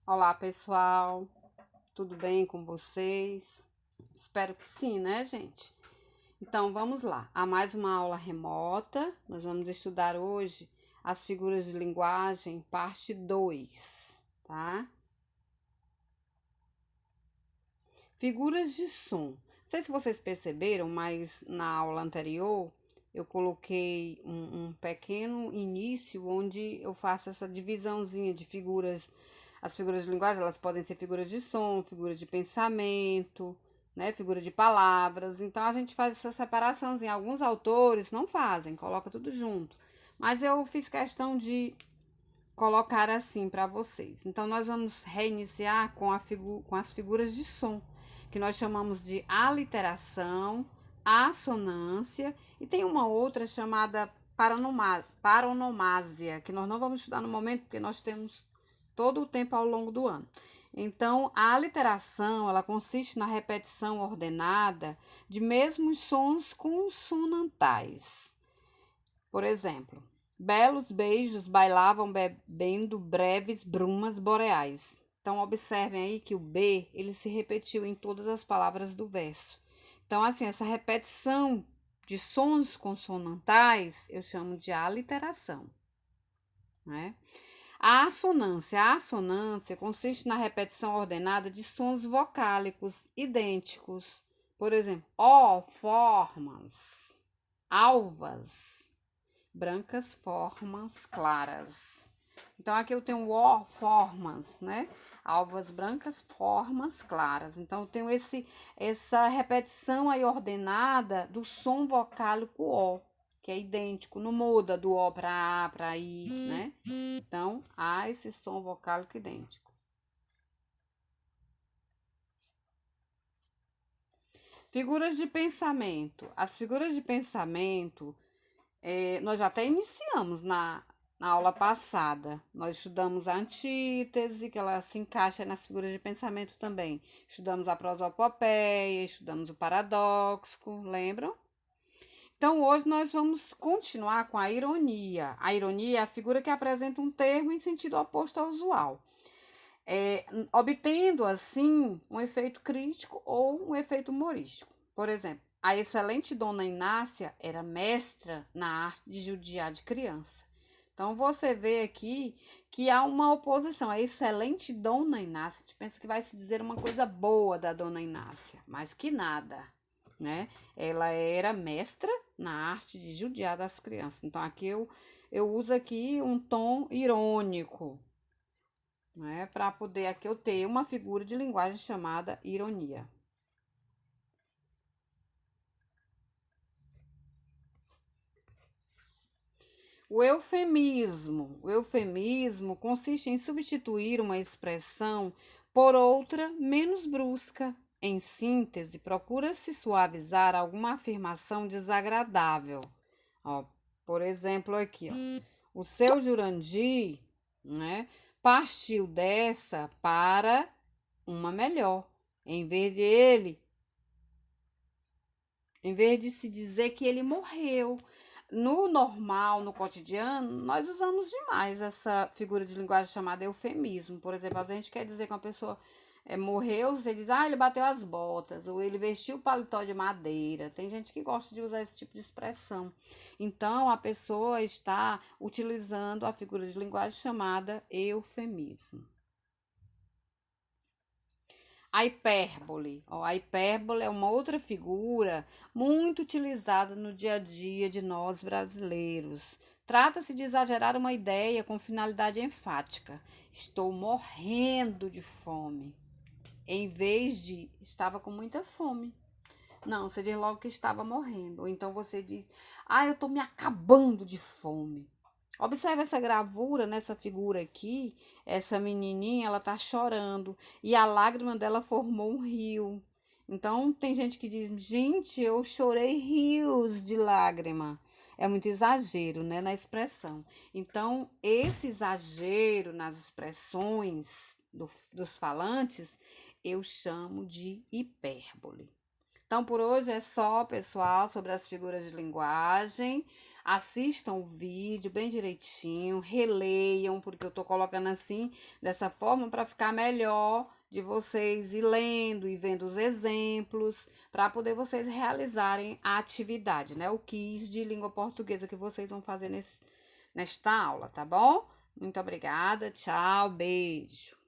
Olá, pessoal. Tudo bem com vocês? Espero que sim, né, gente? Então, vamos lá. A mais uma aula remota. Nós vamos estudar hoje as figuras de linguagem, parte 2, tá? Figuras de som. Não sei se vocês perceberam, mas na aula anterior eu coloquei um pequeno início onde eu faço essa divisãozinha de figuras. As figuras de linguagem, elas podem ser figuras de som, figuras de pensamento, né? Figura de palavras. Então a gente faz essa separaçãozinha. Alguns autores não fazem, coloca tudo junto. Mas eu fiz questão de colocar assim para vocês. Então, nós vamos reiniciar com as figuras de som, que nós chamamos de aliteração, assonância, e tem uma outra chamada paronomásia, que nós não vamos estudar no momento, porque nós temos todo o tempo ao longo do ano. Então, a aliteração, ela consiste na repetição ordenada de mesmos sons consonantais. Por exemplo, belos beijos bailavam bebendo breves brumas boreais. Então, observem aí que o B, ele se repetiu em todas as palavras do verso. Então, assim, essa repetição de sons consonantais, eu chamo de aliteração, né? A assonância consiste na repetição ordenada de sons vocálicos idênticos. Por exemplo, ó, formas, alvas, brancas, formas claras. Então, aqui eu tenho o formas, né? Alvas brancas, formas claras. Então, eu tenho essa repetição aí ordenada do som vocálico O, que é idêntico, não muda do O para A, para I, né? Então, há esse som vocálico idêntico. Figuras de pensamento. As figuras de pensamento nós já até iniciamos na aula passada. Nós estudamos a antítese, que ela se encaixa nas figuras de pensamento também. Estudamos a prosopopeia, estudamos o paradoxo, lembram? Então, hoje nós vamos continuar com a ironia. A ironia é a figura que apresenta um termo em sentido oposto ao usual, obtendo, assim, um efeito crítico ou um efeito humorístico. Por exemplo, a excelente Dona Inácia era mestra na arte de judiar de criança. Então, você vê aqui que há uma oposição. A excelente Dona Inácia, a gente pensa que vai se dizer uma coisa boa da Dona Inácia, mas que nada, né? Ela era mestra na arte de judiar das crianças. Então, aqui eu uso aqui um tom irônico, né, para poder aqui eu ter uma figura de linguagem chamada ironia. O eufemismo consiste em substituir uma expressão por outra menos brusca. Em síntese, procura-se suavizar alguma afirmação desagradável. Ó, por exemplo, aqui, ó, o seu Jurandir, né, partiu dessa para uma melhor. Em vez de ele Em vez de se dizer que ele morreu. No normal, no cotidiano, nós usamos demais essa figura de linguagem chamada eufemismo. Por exemplo, a gente quer dizer que uma pessoa morreu, você diz, ele bateu as botas, ou ele vestiu o paletó de madeira. Tem gente que gosta de usar esse tipo de expressão. Então, a pessoa está utilizando a figura de linguagem chamada eufemismo. A hipérbole. Ó, a hipérbole é uma outra figura muito utilizada no dia a dia de nós brasileiros. Trata-se de exagerar uma ideia com finalidade enfática. Estou morrendo de fome. Em vez de estava com muita fome. Não, você diz logo que estava morrendo. Ou então você diz, eu estou me acabando de fome. Observe essa gravura nessa figura aqui. Essa menininha, ela tá chorando e a lágrima dela formou um rio. Então, tem gente que diz: gente, eu chorei rios de lágrima. É muito exagero, né, na expressão. Então, esse exagero nas expressões dos falantes, eu chamo de hipérbole. Então, por hoje é só, pessoal, sobre as figuras de linguagem. Assistam o vídeo bem direitinho, releiam, porque eu tô colocando assim, dessa forma, para ficar melhor de vocês ir lendo e vendo os exemplos, para poder vocês realizarem a atividade, né? O quiz de língua portuguesa que vocês vão fazer nesta aula, tá bom? Muito obrigada, tchau, beijo.